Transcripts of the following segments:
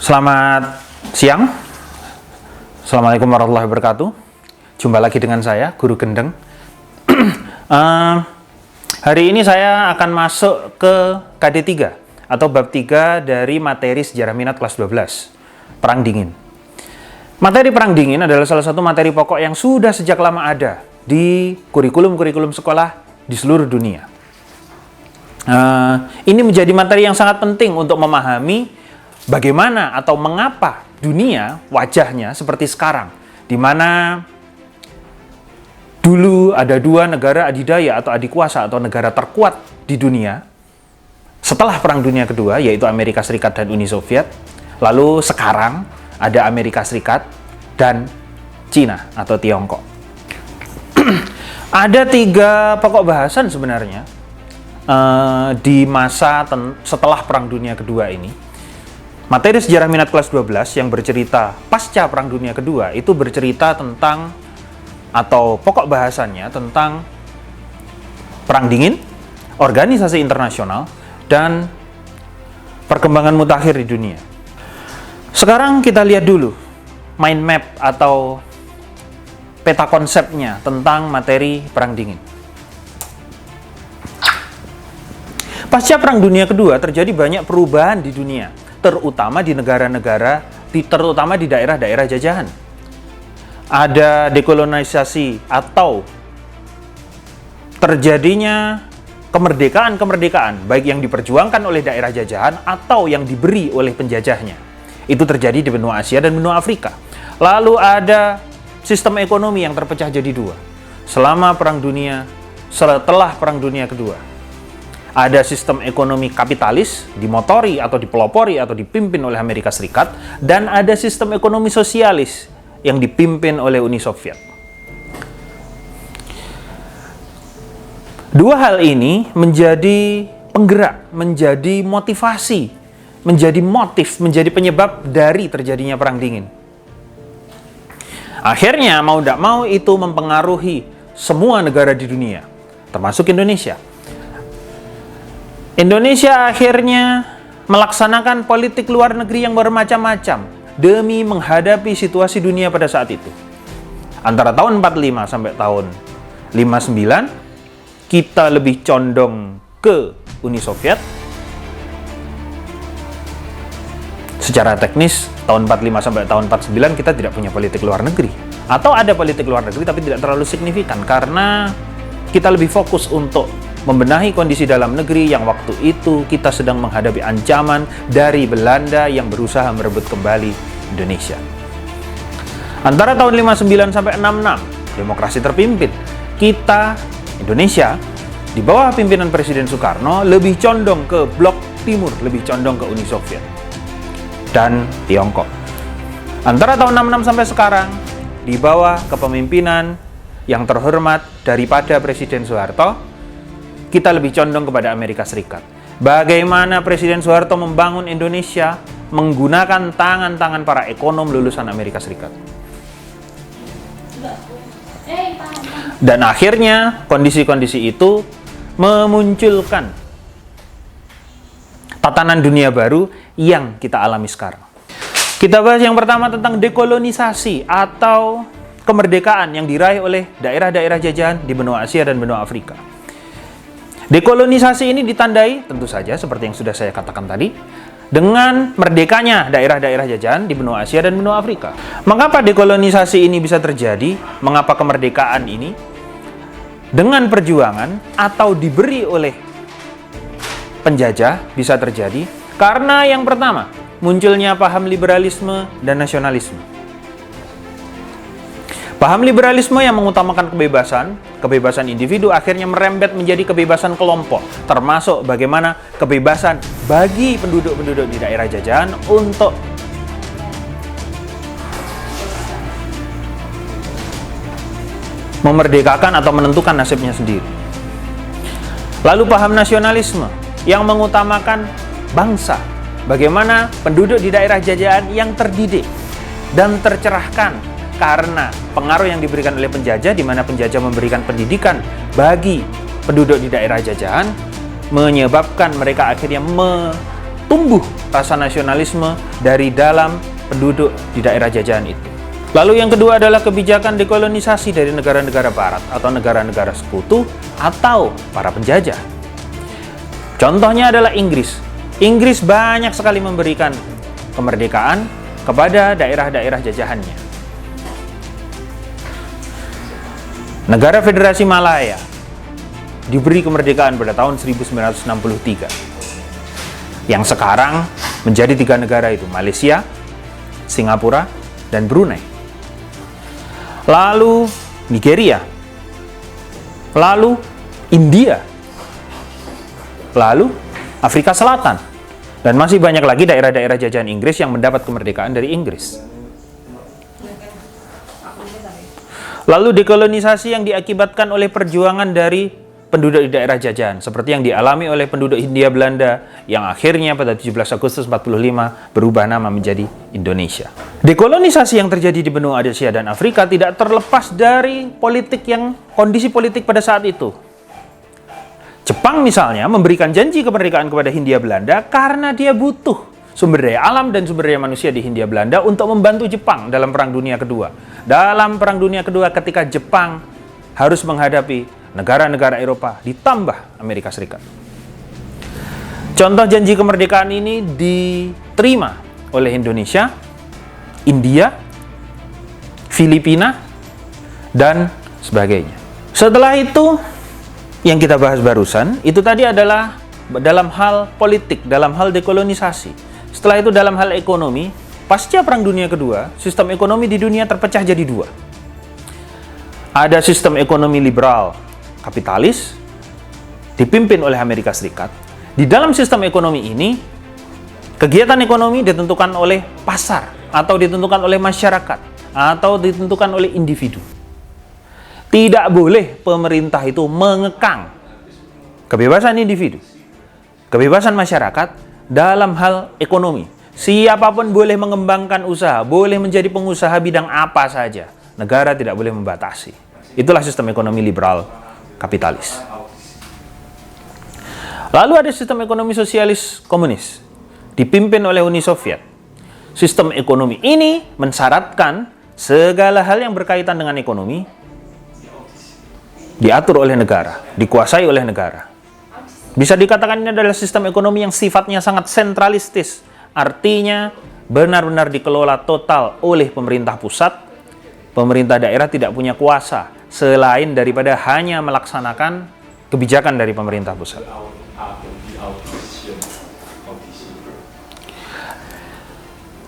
Selamat siang. Assalamualaikum warahmatullahi wabarakatuh. Jumpa lagi dengan saya, Guru Gendeng. Hari ini saya akan masuk ke KD3 atau bab 3 dari materi sejarah minat kelas 12, Perang Dingin. Materi Perang Dingin adalah salah satu materi pokok yang sudah sejak lama ada di kurikulum-kurikulum sekolah di seluruh dunia. Ini menjadi materi yang sangat penting untuk memahami bagaimana atau mengapa dunia wajahnya seperti sekarang, di mana dulu ada dua negara adidaya atau adikuasa atau negara terkuat di dunia setelah Perang Dunia Kedua, yaitu Amerika Serikat dan Uni Soviet. Lalu sekarang ada Amerika Serikat dan Cina atau Tiongkok. Ada 3 pokok bahasan sebenarnya di masa setelah Perang Dunia Kedua ini. Materi sejarah minat kelas 12 yang bercerita pasca Perang Dunia Kedua itu bercerita tentang, atau pokok bahasannya tentang Perang Dingin, organisasi internasional, dan perkembangan mutakhir di dunia. Sekarang kita lihat dulu mind map atau peta konsepnya tentang materi Perang Dingin. Pasca Perang Dunia Kedua terjadi banyak perubahan di dunia, terutama di negara-negara, terutama di daerah-daerah jajahan. Ada dekolonisasi atau terjadinya kemerdekaan-kemerdekaan, baik yang diperjuangkan oleh daerah jajahan atau yang diberi oleh penjajahnya. Itu terjadi di benua Asia dan benua Afrika. Lalu ada sistem ekonomi yang terpecah jadi 2. Setelah Perang Dunia Kedua, ada sistem ekonomi kapitalis, dimotori atau dipelopori atau dipimpin oleh Amerika Serikat, dan ada sistem ekonomi sosialis yang dipimpin oleh Uni Soviet. Dua hal ini menjadi penggerak, menjadi motivasi, menjadi penyebab dari terjadinya Perang Dingin. Akhirnya, mau tidak mau itu mempengaruhi semua negara di dunia, termasuk Indonesia. Indonesia akhirnya melaksanakan politik luar negeri yang bermacam-macam demi menghadapi situasi dunia pada saat itu. Antara tahun 45 sampai tahun 59, kita lebih condong ke Uni Soviet. Secara teknis, tahun 45 sampai tahun 49 kita tidak punya politik luar negeri. Atau ada politik luar negeri tapi tidak terlalu signifikan, karena kita lebih fokus untuk membenahi kondisi dalam negeri yang waktu itu kita sedang menghadapi ancaman dari Belanda yang berusaha merebut kembali Indonesia. Antara tahun 59 sampai 66, demokrasi terpimpin. Kita, Indonesia, di bawah pimpinan Presiden Soekarno, lebih condong ke blok timur, lebih condong ke Uni Soviet dan Tiongkok. Antara tahun 66 sampai sekarang, di bawah kepemimpinan yang terhormat daripada Presiden Soeharto, kita lebih condong kepada Amerika Serikat. Bagaimana Presiden Soeharto membangun Indonesia menggunakan tangan-tangan para ekonom lulusan Amerika Serikat. Dan akhirnya kondisi-kondisi itu memunculkan tatanan dunia baru yang kita alami sekarang. Kita bahas yang pertama tentang dekolonisasi atau kemerdekaan yang diraih oleh daerah-daerah jajahan di benua Asia dan benua Afrika. Dekolonisasi ini ditandai tentu saja seperti yang sudah saya katakan tadi, dengan merdekanya daerah-daerah jajahan di benua Asia dan benua Afrika. Mengapa dekolonisasi ini bisa terjadi? Mengapa kemerdekaan ini dengan perjuangan atau diberi oleh penjajah bisa terjadi? Karena yang pertama, munculnya paham liberalisme dan nasionalisme. Paham liberalisme yang mengutamakan kebebasan individu akhirnya merembet menjadi kebebasan kelompok, termasuk bagaimana kebebasan bagi penduduk-penduduk di daerah jajahan untuk memerdekakan atau menentukan nasibnya sendiri. Lalu paham nasionalisme yang mengutamakan bangsa, bagaimana penduduk di daerah jajahan yang terdidik dan tercerahkan karena pengaruh yang diberikan oleh penjajah, di mana penjajah memberikan pendidikan bagi penduduk di daerah jajahan, menyebabkan mereka akhirnya tumbuh rasa nasionalisme dari dalam penduduk di daerah jajahan itu. Lalu yang kedua adalah kebijakan dekolonisasi dari negara-negara barat atau negara-negara sekutu atau para penjajah. Contohnya adalah Inggris. Inggris banyak sekali memberikan kemerdekaan kepada daerah-daerah jajahannya. Negara Federasi Malaya diberi kemerdekaan pada tahun 1963. Yang sekarang menjadi 3 negara itu, Malaysia, Singapura, dan Brunei. Lalu Nigeria. Lalu India. Lalu Afrika Selatan. Dan masih banyak lagi daerah-daerah jajahan Inggris yang mendapat kemerdekaan dari Inggris. Lalu dekolonisasi yang diakibatkan oleh perjuangan dari penduduk di daerah jajahan, seperti yang dialami oleh penduduk Hindia Belanda yang akhirnya pada 17 Agustus 45 berubah nama menjadi Indonesia. Dekolonisasi yang terjadi di benua Asia dan Afrika tidak terlepas dari kondisi politik pada saat itu. Jepang misalnya memberikan janji kemerdekaan kepada Hindia Belanda karena dia butuh sumber daya alam dan sumber daya manusia di Hindia Belanda untuk membantu Jepang dalam Perang Dunia Kedua. Dalam Perang Dunia Kedua ketika Jepang harus menghadapi negara-negara Eropa ditambah Amerika Serikat. Contoh janji kemerdekaan ini diterima oleh Indonesia, India, Filipina, dan sebagainya. Setelah itu, yang kita bahas barusan, itu tadi adalah dalam hal politik, dalam hal dekolonisasi. Setelah itu dalam hal ekonomi, pasca Perang Dunia Kedua, sistem ekonomi di dunia terpecah jadi 2. Ada sistem ekonomi liberal kapitalis, dipimpin oleh Amerika Serikat. Di dalam sistem ekonomi ini, kegiatan ekonomi ditentukan oleh pasar, atau ditentukan oleh masyarakat, atau ditentukan oleh individu. Tidak boleh pemerintah itu mengekang kebebasan individu, kebebasan masyarakat dalam hal ekonomi. Siapapun boleh mengembangkan usaha, boleh menjadi pengusaha bidang apa saja. Negara tidak boleh membatasi. Itulah sistem ekonomi liberal kapitalis. Lalu ada sistem ekonomi sosialis komunis, dipimpin oleh Uni Soviet. Sistem ekonomi ini mensyaratkan segala hal yang berkaitan dengan ekonomi diatur oleh negara, dikuasai oleh negara. Bisa dikatakan ini adalah sistem ekonomi yang sifatnya sangat sentralistis. Artinya benar-benar dikelola total oleh pemerintah pusat. Pemerintah daerah tidak punya kuasa selain daripada hanya melaksanakan kebijakan dari pemerintah pusat.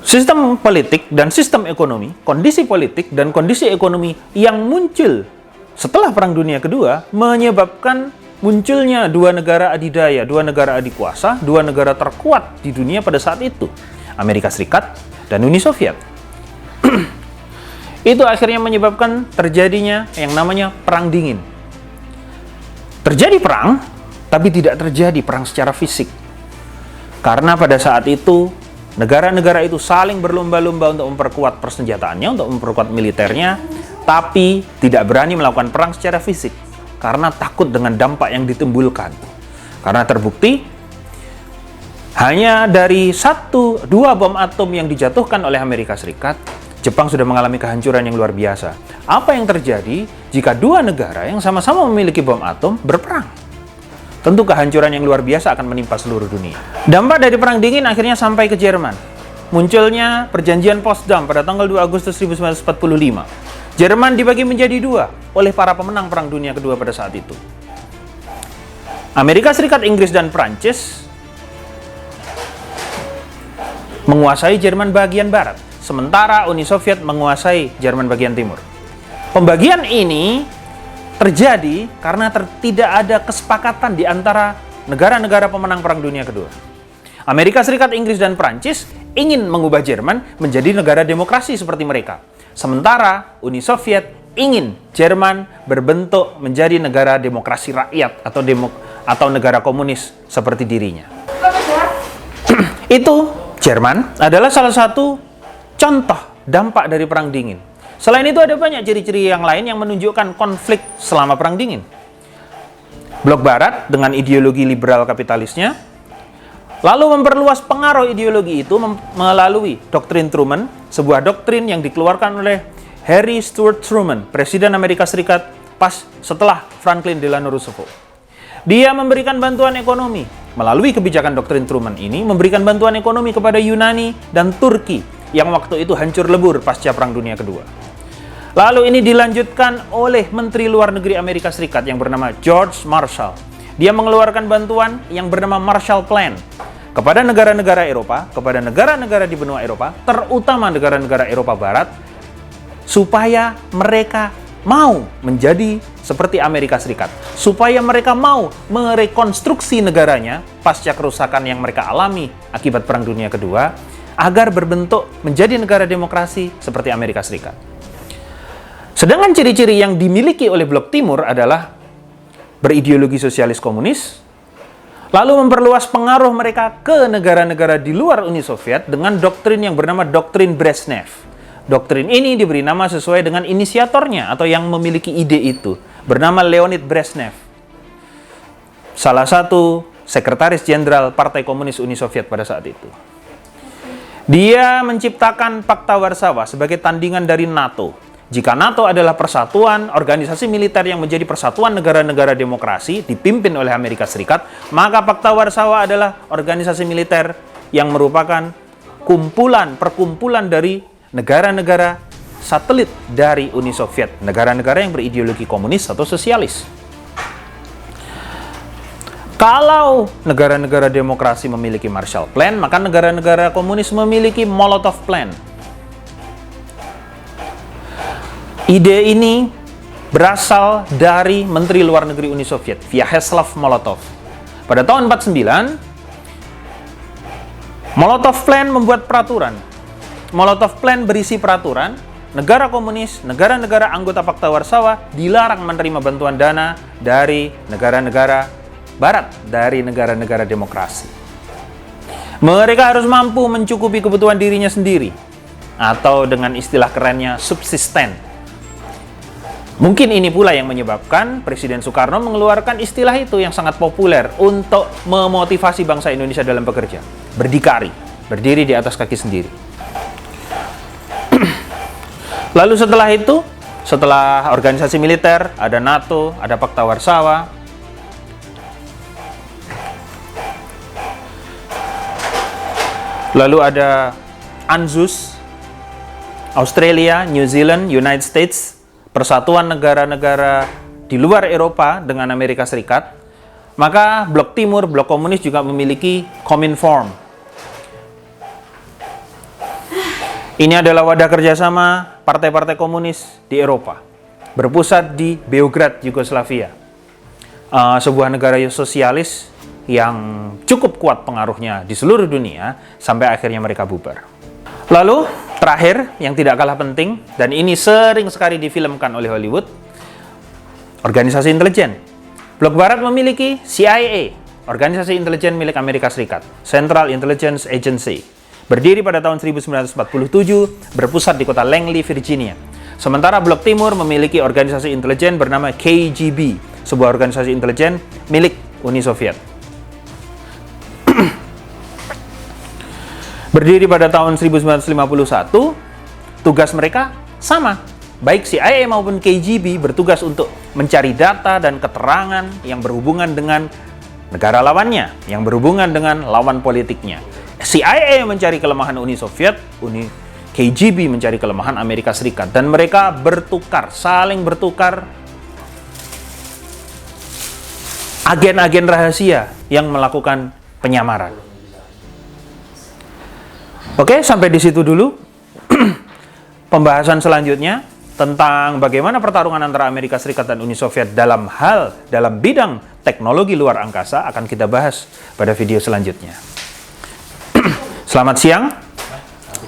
Sistem politik dan sistem ekonomi, kondisi politik dan kondisi ekonomi yang muncul setelah Perang Dunia Kedua menyebabkan munculnya 2 negara adidaya, 2 negara adikuasa, 2 negara terkuat di dunia pada saat itu, Amerika Serikat dan Uni Soviet. Itu akhirnya menyebabkan terjadinya yang namanya Perang Dingin. Terjadi perang, tapi tidak terjadi perang secara fisik. Karena pada saat itu, negara-negara itu saling berlomba-lomba untuk memperkuat persenjataannya, untuk memperkuat militernya, tapi tidak berani melakukan perang secara fisik karena takut dengan dampak yang ditimbulkan. Karena terbukti hanya dari 1-2 bom atom yang dijatuhkan oleh Amerika Serikat, Jepang sudah mengalami kehancuran yang luar biasa. Apa yang terjadi jika 2 negara yang sama-sama memiliki bom atom berperang? Tentu kehancuran yang luar biasa akan menimpa seluruh dunia. Dampak dari Perang Dingin akhirnya sampai ke Jerman. Munculnya Perjanjian Potsdam pada tanggal 2 Agustus 1945. Jerman dibagi menjadi 2 oleh para pemenang Perang Dunia Kedua pada saat itu. Amerika Serikat, Inggris, dan Prancis menguasai Jerman bagian barat, sementara Uni Soviet menguasai Jerman bagian timur. Pembagian ini terjadi karena tidak ada kesepakatan di antara negara-negara pemenang Perang Dunia Kedua. Amerika Serikat, Inggris, dan Prancis ingin mengubah Jerman menjadi negara demokrasi seperti mereka. Sementara Uni Soviet ingin Jerman berbentuk menjadi negara demokrasi rakyat atau negara komunis seperti dirinya. Itu Jerman adalah salah satu contoh dampak dari Perang Dingin. Selain itu ada banyak ciri-ciri yang lain yang menunjukkan konflik selama Perang Dingin. Blok Barat dengan ideologi liberal kapitalisnya Lalu memperluas pengaruh ideologi itu melalui doktrin Truman, sebuah doktrin yang dikeluarkan oleh Harry Stewart Truman, Presiden Amerika Serikat pas setelah Franklin Delano Roosevelt. Dia memberikan bantuan ekonomi. Melalui kebijakan doktrin Truman ini, memberikan bantuan ekonomi kepada Yunani dan Turki yang waktu itu hancur lebur pasca Perang Dunia Kedua. Lalu ini dilanjutkan oleh Menteri Luar Negeri Amerika Serikat yang bernama George Marshall. Dia mengeluarkan bantuan yang bernama Marshall Plan kepada negara-negara Eropa, kepada negara-negara di benua Eropa, terutama negara-negara Eropa Barat, supaya mereka mau menjadi seperti Amerika Serikat, supaya mereka mau merekonstruksi negaranya pasca kerusakan yang mereka alami akibat Perang Dunia Kedua, agar berbentuk menjadi negara demokrasi seperti Amerika Serikat. Sedangkan ciri-ciri yang dimiliki oleh Blok Timur adalah berideologi sosialis komunis, lalu memperluas pengaruh mereka ke negara-negara di luar Uni Soviet dengan doktrin yang bernama doktrin Brezhnev. Doktrin ini diberi nama sesuai dengan inisiatornya atau yang memiliki ide itu, bernama Leonid Brezhnev, salah satu sekretaris jenderal Partai Komunis Uni Soviet pada saat itu. Dia menciptakan Pakta Warsawa sebagai tandingan dari NATO. Jika NATO adalah persatuan organisasi militer yang menjadi persatuan negara-negara demokrasi dipimpin oleh Amerika Serikat, maka Pakta Warsawa adalah organisasi militer yang merupakan perkumpulan dari negara-negara satelit dari Uni Soviet, negara-negara yang berideologi komunis atau sosialis. Kalau negara-negara demokrasi memiliki Marshall Plan, maka negara-negara komunis memiliki Molotov Plan. Ide ini berasal dari Menteri Luar Negeri Uni Soviet, Vyacheslav Molotov. Pada tahun 1949, Molotov Plan membuat peraturan. Molotov Plan berisi peraturan, negara komunis, negara-negara anggota Pakta Warsawa dilarang menerima bantuan dana dari negara-negara barat, dari negara-negara demokrasi. Mereka harus mampu mencukupi kebutuhan dirinya sendiri, atau dengan istilah kerennya subsisten. Mungkin ini pula yang menyebabkan Presiden Soekarno mengeluarkan istilah itu yang sangat populer untuk memotivasi bangsa Indonesia dalam bekerja. Berdikari, berdiri di atas kaki sendiri. Lalu setelah itu, setelah organisasi militer, ada NATO, ada Pakta Warsawa. Lalu ada ANZUS, Australia, New Zealand, United States, persatuan negara-negara di luar Eropa dengan Amerika Serikat. Maka Blok Timur, Blok Komunis juga memiliki Cominform. Ini adalah wadah kerjasama partai-partai komunis di Eropa, berpusat di Beograd, Yugoslavia, sebuah negara sosialis yang cukup kuat pengaruhnya di seluruh dunia sampai akhirnya mereka bubar. Lalu terakhir, yang tidak kalah penting, dan ini sering sekali difilmkan oleh Hollywood, organisasi intelijen. Blok Barat memiliki CIA, organisasi intelijen milik Amerika Serikat, Central Intelligence Agency, berdiri pada tahun 1947, berpusat di kota Langley, Virginia. Sementara Blok Timur memiliki organisasi intelijen bernama KGB, sebuah organisasi intelijen milik Uni Soviet. Berdiri pada tahun 1951, tugas mereka sama. Baik CIA maupun KGB bertugas untuk mencari data dan keterangan yang berhubungan dengan negara lawannya, yang berhubungan dengan lawan politiknya. CIA mencari kelemahan Uni Soviet, KGB mencari kelemahan Amerika Serikat. Dan mereka bertukar, saling bertukar agen-agen rahasia yang melakukan penyamaran. Oke, sampai di situ dulu. Pembahasan selanjutnya tentang bagaimana pertarungan antara Amerika Serikat dan Uni Soviet dalam bidang teknologi luar angkasa akan kita bahas pada video selanjutnya. Selamat siang,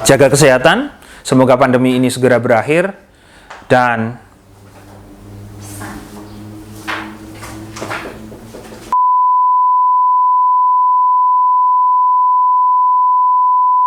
jaga kesehatan, semoga pandemi ini segera berakhir, dan